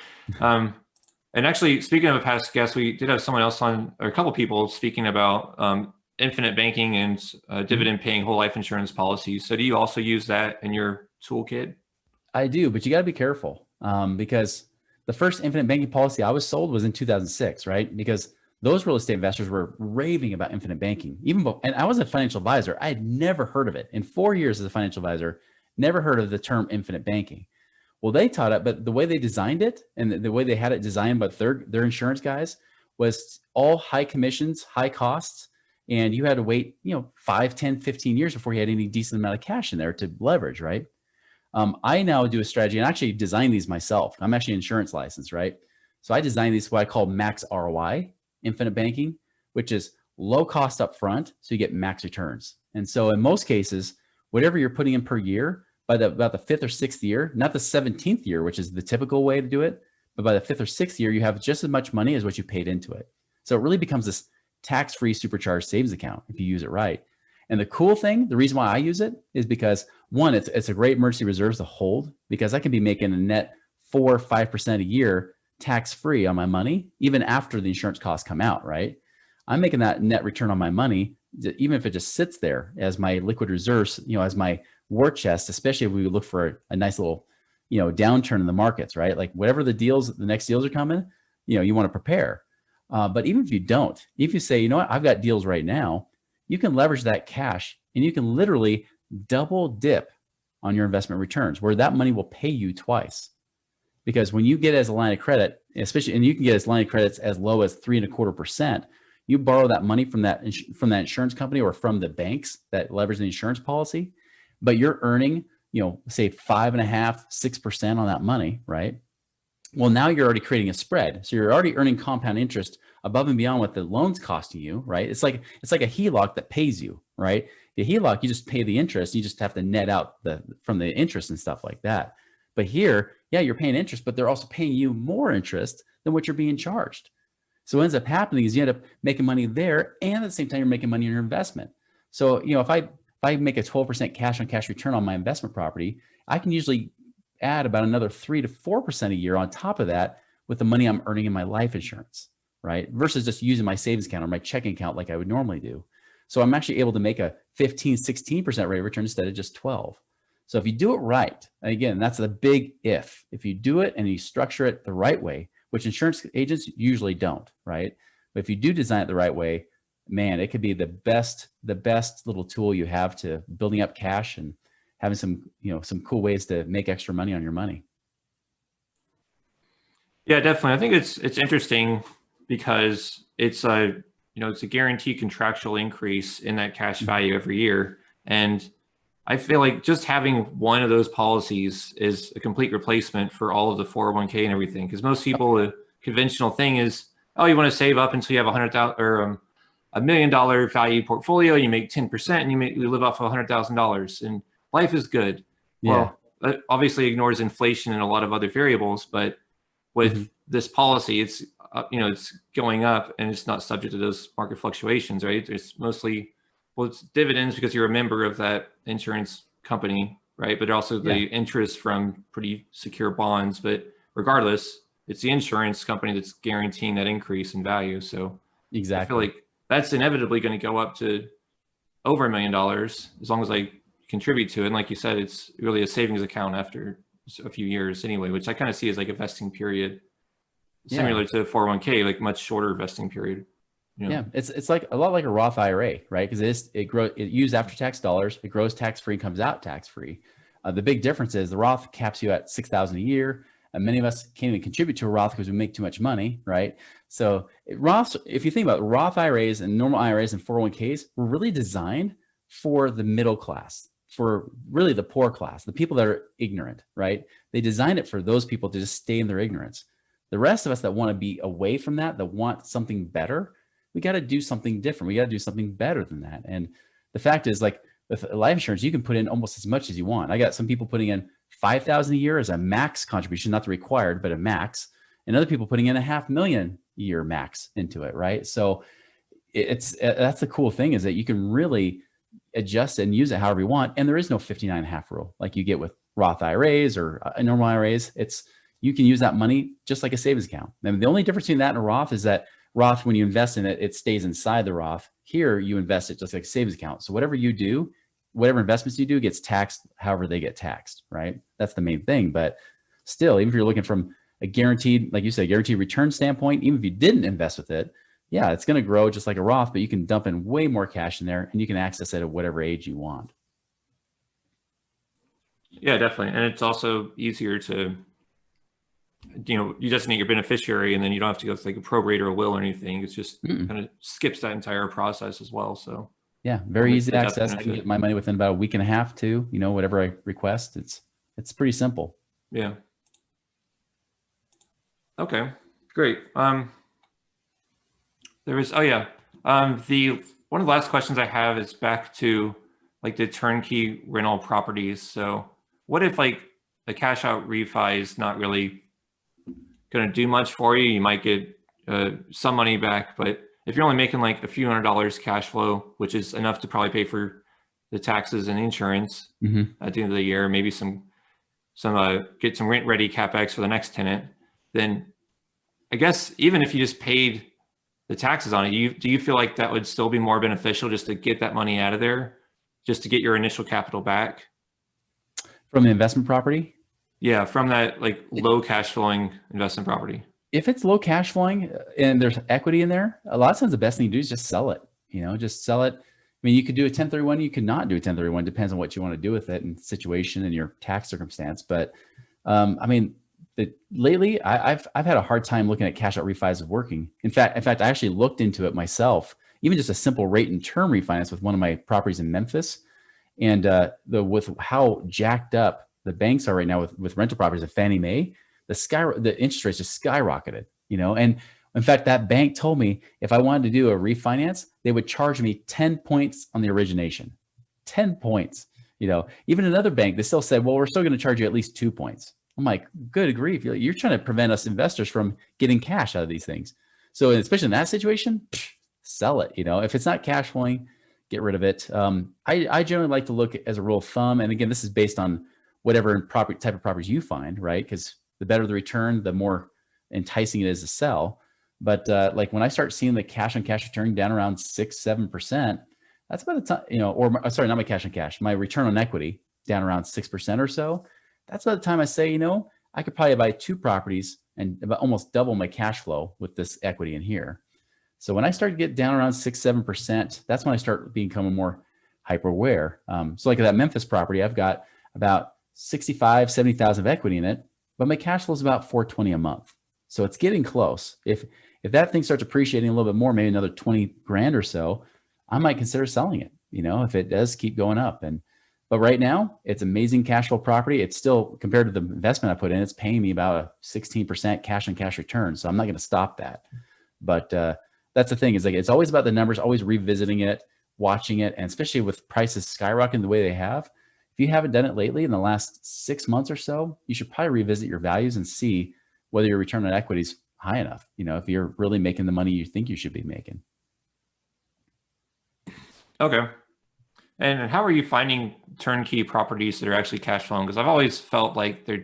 And actually, speaking of a past guest, we did have someone else on, or a couple people speaking about infinite banking and dividend paying whole life insurance policies. So do you also use that in your toolkit? I do, but you got to be careful because the first infinite banking policy I was sold was in 2006, right? Because those real estate investors were raving about infinite banking. And I was a financial advisor. I had never heard of it. In 4 years as a financial advisor, never heard of the term infinite banking. Well, they taught it, but the way they designed it and the way they had it designed by their insurance guys was all high commissions, high costs. And you had to wait, 5, 10, 15 years before you had any decent amount of cash in there to leverage, right? I now do a strategy and actually design these myself. I'm actually insurance licensed, right? So I design these what I call max ROI, infinite banking, which is low cost up front. So you get max returns. And so in most cases, whatever you're putting in per year, by about the 5th or 6th year, not the 17th year, which is the typical way to do it, but by the 5th or 6th year, you have just as much money as what you paid into it. So it really becomes this tax-free supercharged savings account if you use it right. And the cool thing, the reason why I use it is because one, it's a great emergency reserves to hold because I can be making a net 4 or 5% a year tax-free on my money, even after the insurance costs come out, right? I'm making that net return on my money, even if it just sits there as my liquid reserves, as my war chest, especially if we look for a nice little, downturn in the markets, right? Like whatever the next deals are coming, you want to prepare. But even if you don't, if you say, you know what, I've got deals right now, you can leverage that cash and you can literally double dip on your investment returns where that money will pay you twice. Because when you get as a line of credit, especially, and you can get as line of credits as low as 3.25%, you borrow that money from that insurance company or from the banks that leverage the insurance policy, but you're earning, say 5.5%, 6% on that money, right? Well, now you're already creating a spread. So you're already earning compound interest above and beyond what the loan's costing you, right? It's like a HELOC that pays you, right? The HELOC, you just pay the interest. You just have to net out from the interest and stuff like that. But here, yeah, you're paying interest, but they're also paying you more interest than what you're being charged. So what ends up happening is you end up making money there, and at the same time, you're making money on your investment. So, if I make a 12% cash on cash return on my investment property, I can usually add about another 3 to 4% a year on top of that with the money I'm earning in my life insurance, right? Versus just using my savings account or my checking account like I would normally do. So I'm actually able to make a 15, 16% rate of return instead of just 12. So if you do it right, again, that's the big if. If you do it and you structure it the right way, which insurance agents usually don't, right? But if you do design it the right way, man, it could be the best little tool you have to building up cash and having some cool ways to make extra money on your money. Yeah, definitely. I think it's interesting because it's a guaranteed contractual increase in that cash value every year. And I feel like just having one of those policies is a complete replacement for all of the 401k and everything. Because most people, the conventional thing is, oh, you want to save up until you have $100,000 or $1 million value portfolio. You make 10%, and you live off of $100,000, and life is good. Yeah. Well, that obviously ignores inflation and a lot of other variables, but with this policy, it's it's going up, and it's not subject to those market fluctuations, right? It's mostly it's dividends because you're a member of that insurance company, right? But also the interest from pretty secure bonds. But regardless, it's the insurance company that's guaranteeing that increase in value. So exactly, I feel like that's inevitably going to go up to over $1 million as long as I contribute to it. And like you said, it's really a savings account after a few years anyway, which I kind of see as like a vesting period, similar to 401k, like much shorter vesting period. Yeah, it's like a lot like a Roth IRA, right? Because it uses after-tax dollars, it grows tax-free, comes out tax-free. The big difference is the Roth caps you at $6,000 a year, and many of us can't even contribute to a Roth because we make too much money, right? So Roths, if you think about it, Roth IRAs and normal IRAs and 401ks, were really designed for the middle class, for really the poor class, the people that are ignorant, right? They design it for those people to just stay in their ignorance. The rest of us that want to be away from that, that want something better, we got to do something different. We got to do something better than that. And the fact is, like with life insurance, you can put in almost as much as you want. I got some people putting in $5,000 a year as a max contribution, not the required, but a max, and other people putting in $500,000 a year max into it, right? So that's the cool thing, is that you can really adjust and use it however you want. And there is no 59.5 rule like you get with Roth IRAs or normal IRAs. You can use that money just like a savings account. And the only difference between that and a Roth is that Roth, when you invest in it, it stays inside the Roth. Here, you invest it just like a savings account. So whatever you do, whatever investments you do gets taxed however they get taxed, right? That's the main thing. But still, even if you're looking from a guaranteed, like you said, guaranteed return standpoint, even if you didn't invest with it, yeah, it's going to grow just like a Roth, but you can dump in way more cash in there and you can access it at whatever age you want. Yeah, definitely. And it's also easier to, you designate your beneficiary and then you don't have to go through like a probate or a will or anything. It's just kind of skips that entire process as well. So yeah, very easy to access. I can get my money within about a week and a half too, whatever I request. It's pretty simple. Yeah. Okay, great. One of the last questions I have is back to like the turnkey rental properties. So what if like a cash out refi is not really going to do much for you? You might get some money back, but if you're only making like a few $100s cash flow, which is enough to probably pay for the taxes and insurance at the end of the year, maybe get some rent ready CapEx for the next tenant, then I guess even if you just paid the taxes on it, do you feel like that would still be more beneficial just to get that money out of there, just to get your initial capital back? From the investment property? Yeah, from that like low cash flowing investment property. If it's low cash flowing and there's equity in there, a lot of times the best thing to do is just sell it. Just sell it. I mean, you could do a 1031, you could not do a 1031. Depends on what you want to do with it and situation and your tax circumstance. But I mean, lately I've had a hard time looking at cash out refis working. In fact, I actually looked into it myself, even just a simple rate and term refinance with one of my properties in Memphis. And with how jacked up the banks are right now with rental properties at Fannie Mae, the interest rates just skyrocketed, and in fact, that bank told me if I wanted to do a refinance, they would charge me 10 points on the origination, 10 points, even another bank, they still said, well, we're still going to charge you at least 2 points. I'm like, good grief. You're trying to prevent us investors from getting cash out of these things. So especially in that situation, sell it. If it's not cash flowing, get rid of it. I generally like to look as a rule of thumb. And again, this is based on whatever type of properties you find, right? Because the better the return, the more enticing it is to sell. But like when I start seeing the cash on cash return down around 6-7%, that's about the time, or sorry, not my cash on cash, my return on equity down around 6% or so. That's about the time I say, I could probably buy 2 properties and about almost double my cash flow with this equity in here. So when I start to get down around 6-7%, that's when I start becoming more hyper aware. So like that Memphis property, I've got about 70,000 of equity in it, but my cash flow is about $420 a month. So it's getting close. If that thing starts appreciating a little bit more, maybe another 20 grand or so, I might consider selling it, if it does keep going up. But right now it's amazing cash flow property. It's still, compared to the investment I put in, it's paying me about a 16% cash on cash return. So I'm not going to stop that. But that's the thing, is like, it's always about the numbers, always revisiting it, watching it. And especially with prices skyrocketing the way they have, if you haven't done it lately in the last 6 months or so, you should probably revisit your values and see whether your return on equity is high enough, if you're really making the money you think you should be making. Okay. And how are you finding turnkey properties that are actually cash flowing? Because I've always felt like the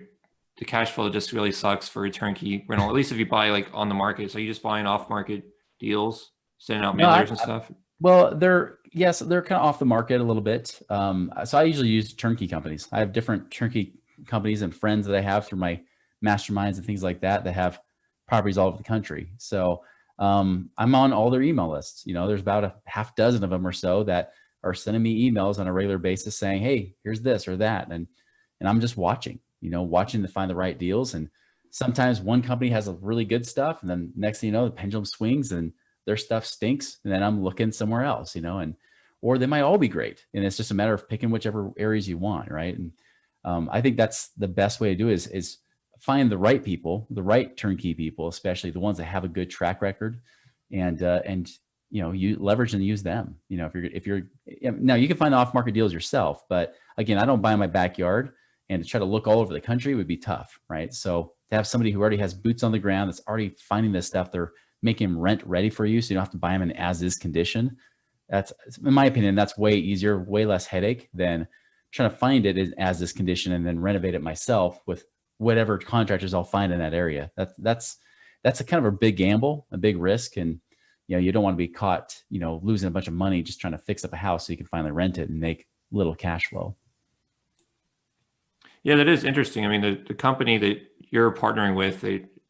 cash flow just really sucks for a turnkey rental, at least if you buy like on the market. So you just buying off market deals, sending out mailers and stuff? Well, they're kind of off the market a little bit. So I usually use turnkey companies. I have different turnkey companies and friends that I have through my masterminds and things like that have properties all over the country. So I'm on all their email lists. There's about a half dozen of them or so that are sending me emails on a regular basis saying, hey, here's this or that. And I'm just watching to find the right deals. And sometimes one company has a really good stuff. And then next thing you know, the pendulum swings and their stuff stinks. And then I'm looking somewhere else, and or they might all be great. And it's just a matter of picking whichever areas you want. Right. And I think that's the best way to do it is find the right people, the right turnkey people, especially the ones that have a good track record, and you leverage and use them. If you're now, you can find the off market deals yourself, but again, I don't buy in my backyard, and to try to look all over the country would be tough, right? So to have somebody who already has boots on the ground, that's already finding this stuff, they're making them rent ready for you, so you don't have to buy them in as is condition. That's, in my opinion, that's way easier, way less headache than trying to find it as this condition and then renovate it myself with whatever contractors I'll find in that area. That's a kind of a big gamble, a big risk. And, you don't want to be caught, losing a bunch of money just trying to fix up a house so you can finally rent it and make little cash flow. Yeah, that is interesting. I mean, the company that you're partnering with,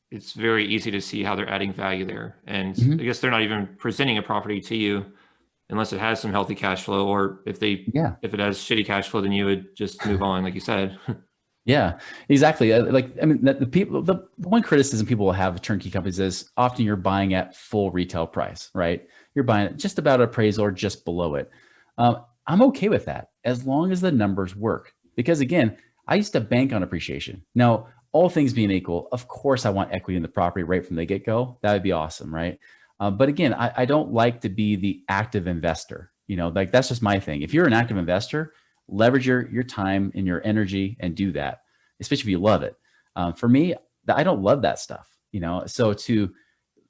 it's very easy to see how they're adding value there. And I guess they're not even presenting a property to you unless it has some healthy cash flow, or if it has shitty cash flow, then you would just move on, like you said. Yeah, exactly. The one criticism people will have of turnkey companies is often you're buying at full retail price, right? You're buying at just about appraisal or just below it. I'm okay with that as long as the numbers work. Because again, I used to bank on appreciation. Now, all things being equal, of course, I want equity in the property right from the get-go. That would be awesome, right? But again, I don't like to be the active investor. That's just my thing. If you're an active investor, leverage your time and your energy and do that, especially if you love it. For me, I don't love that stuff, so to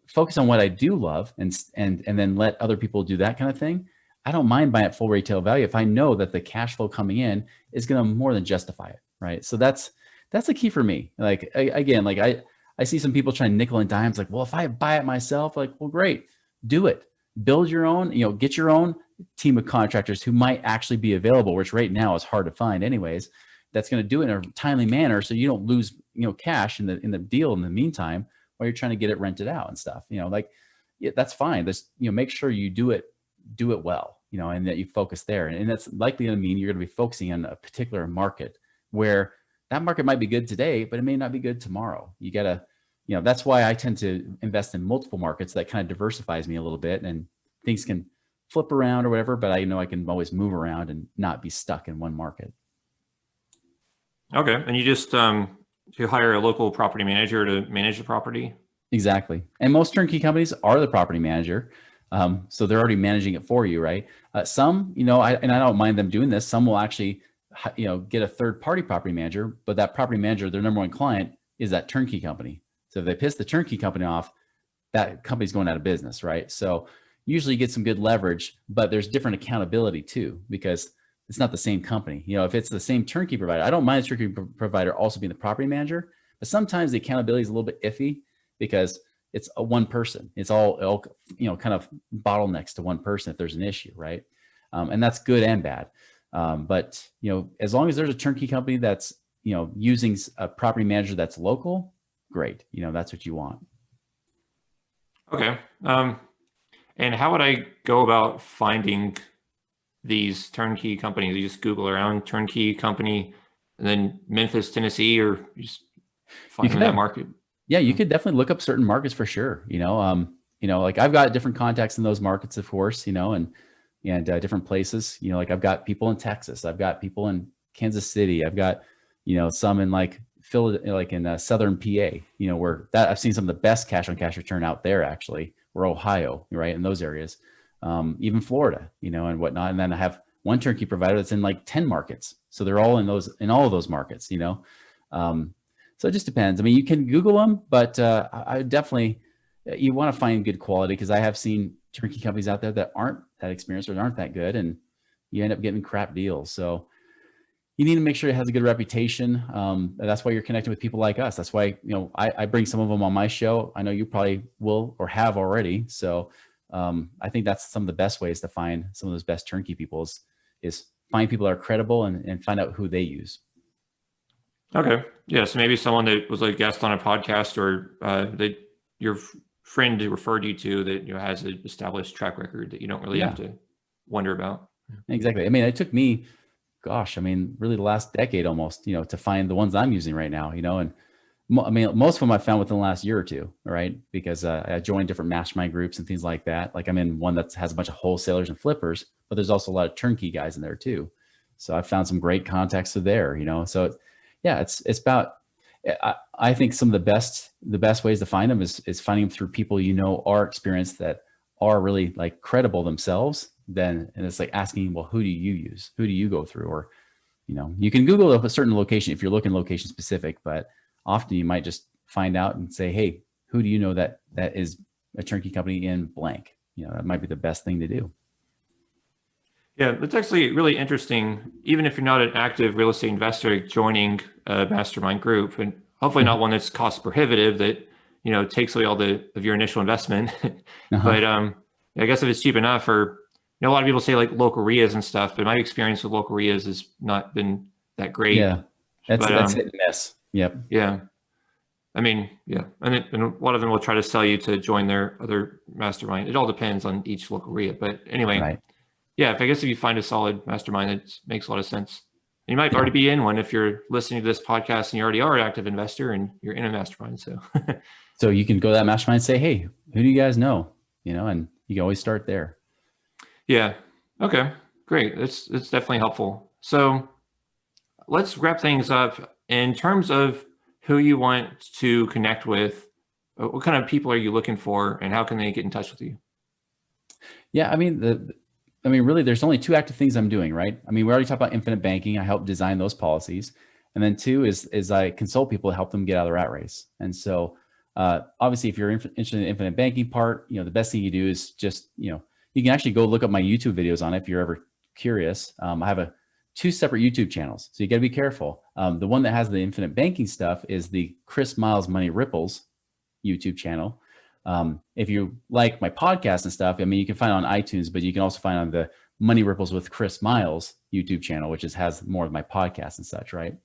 focus on what I do love and then let other people do that kind of thing. I don't mind buying at full retail value if I know that the cash flow coming in is going to more than justify it. Right. So that's the key for me. I see some people trying nickel and dimes, like, well, if I buy it myself, like, well, great, do it, build your own, get your own team of contractors who might actually be available, which right now is hard to find anyways, that's going to do it in a timely manner. So you don't lose, cash in the deal in the meantime, while you're trying to get it rented out and stuff, that's fine. Just, make sure you do it well, and that you focus there. And that's likely going to mean you're going to be focusing on a particular market where that market might be good today, but it may not be good tomorrow. You got to, that's why I tend to invest in multiple markets. That kind of diversifies me a little bit, and things can flip around or whatever, but I know I can always move around and not be stuck in one market. Okay. And you just, you hire a local property manager to manage the property? Exactly. And most turnkey companies are the property manager. So they're already managing it for you, right? Some, I don't mind them doing this. Some will actually, get a third party property manager, but that property manager, their number one client is that turnkey company. So if they piss the turnkey company off, that company's going out of business, right? So usually you get some good leverage, but there's different accountability too, because it's not the same company. If it's the same turnkey provider, I don't mind the turnkey provider also being the property manager, but sometimes the accountability is a little bit iffy because it's a one person. It's all kind of bottlenecks to one person if there's an issue, right? And that's good and bad. But as long as there's a turnkey company that's using a property manager that's local, great. That's what you want. Okay. And how would I go about finding these turnkey companies? You just Google around turnkey company and then Memphis, Tennessee, or you just find in that market? Yeah, you could definitely look up certain markets for sure. Like I've got different contacts in those markets, of course, and different places, like I've got people in Texas, I've got people in Kansas City, I've got, some in like Philadelphia, like in southern PA, where that I've seen some of the best cash on cash return out there actually, or Ohio, right? In those areas, even Florida, and whatnot. And then I have one turnkey provider that's in like 10 markets. So they're all in all of those markets, so it just depends. I mean, you can Google them, but I definitely, you want to find good quality, because I have seen turnkey companies out there that aren't that experienced or aren't that good, and you end up getting crap deals. So you need to make sure it has a good reputation. That's why you're connecting with people like us. That's why, I bring some of them on my show. I know you probably will or have already. So I think that's some of the best ways to find some of those best turnkey people is find people that are credible and find out who they use. Okay. Yeah. So maybe someone that was a guest on a podcast, or that your friend referred you to, that has an established track record that you don't really have to wonder about. Exactly. I mean, it took me, really the last decade almost, to find the ones I'm using right now, and I mean, most of them I found within the last year or two, right? Because I joined different mastermind groups and things like that. Like I'm in one that has a bunch of wholesalers and flippers, but there's also a lot of turnkey guys in there too. So I found some great contacts there, So yeah, it's about. I think some of the best ways to find them is finding them through people are experienced, that are really like credible themselves. And it's like asking, well, who do you use? Who do you go through? Or you can Google a certain location if you're looking location specific, but often you might just find out and say, hey, who do you know that is a turnkey company in blank? That might be the best thing to do. Yeah, that's actually really interesting. Even if you're not an active real estate investor, joining a mastermind group, and hopefully not one that's cost prohibitive that takes away all of your initial investment. But I guess if it's cheap enough, or a lot of people say like local RIAs and stuff, but my experience with local RIAs has not been that great. Yeah, that's hit and miss. Yep. Yeah. I mean, yeah. And a lot of them will try to sell you to join their other mastermind. It all depends on each local RIA. But anyway, Right. yeah, if you find a solid mastermind, it makes a lot of sense. And you might already be in one if you're listening to this podcast and you already are an active investor and you're in a mastermind. So so you can go to that mastermind and say, hey, who do you guys know? And you can always start there. Yeah. Okay, great. It's definitely helpful. So let's wrap things up. In terms of who you want to connect with, what kind of people are you looking for, and how can they get in touch with you? Yeah, I mean, really, there's only two active things I'm doing, right? I mean, we already talked about infinite banking. I help design those policies. And then two is I consult people to help them get out of the rat race. And so obviously, if you're interested in the infinite banking part, the best thing you do is just, you can actually go look up my YouTube videos on it if you're ever curious. I have two separate YouTube channels, so you got to be careful. The one that has the infinite banking stuff is the Chris Miles Money Ripples YouTube channel. If you like my podcast and stuff, I mean, you can find it on iTunes, but you can also find it on the Money Ripples with Chris Miles YouTube channel, which has more of my podcasts and such, right?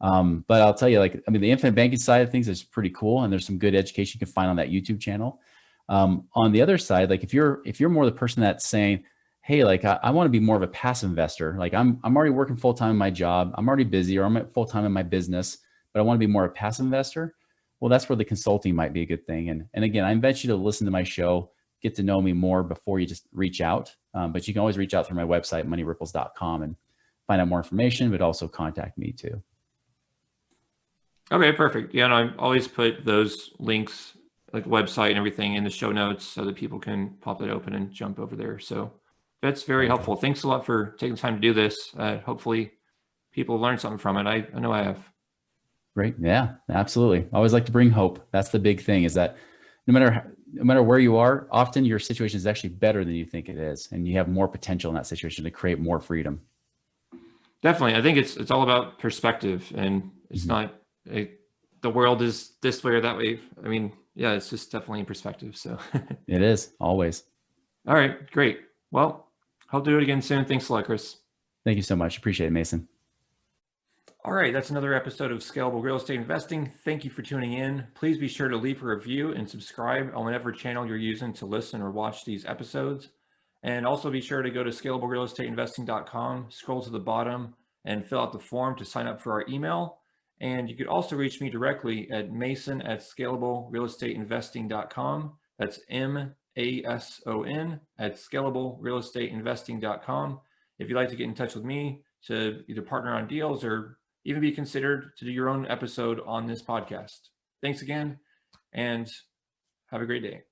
But I'll tell you, the infinite banking side of things is pretty cool, and there's some good education you can find on that YouTube channel. On the other side, like if you're more the person that's saying, hey, like I want to be more of a passive investor. Like I'm already working full time in my job. I'm already busy, or I'm full time in my business, but I want to be more a passive investor. Well, that's where the consulting might be a good thing. And again, I invite you to listen to my show, get to know me more before you just reach out. But you can always reach out through my website, moneyripples.com, and find out more information, but also contact me too. Okay, perfect. Yeah, and I always put those links, like the website and everything, in the show notes so that people can pop it open and jump over there. So that's very helpful. Thanks a lot for taking the time to do this. Hopefully people learn something from it. I know I have. Great. Yeah, absolutely. I always like to bring hope. That's the big thing, is that no matter where you are, often your situation is actually better than you think it is. And you have more potential in that situation to create more freedom. Definitely. I think it's all about perspective, and it's not the world is this way or that way. I mean, yeah, it's just definitely in perspective. So it is always. All right, great. Well, I'll do it again soon. Thanks a lot, Chris. Thank you so much. Appreciate it, Mason. All right, that's another episode of Scalable Real Estate Investing. Thank you for tuning in. Please be sure to leave a review and subscribe on whatever channel you're using to listen or watch these episodes. And also be sure to go to scalablerealestateinvesting.com, scroll to the bottom, and fill out the form to sign up for our email. And you could also reach me directly at mason@scalablerealestateinvesting.com. That's MASON at scalablerealestateinvesting.com. If you'd like to get in touch with me to either partner on deals or even be considered to do your own episode on this podcast. Thanks again, and have a great day.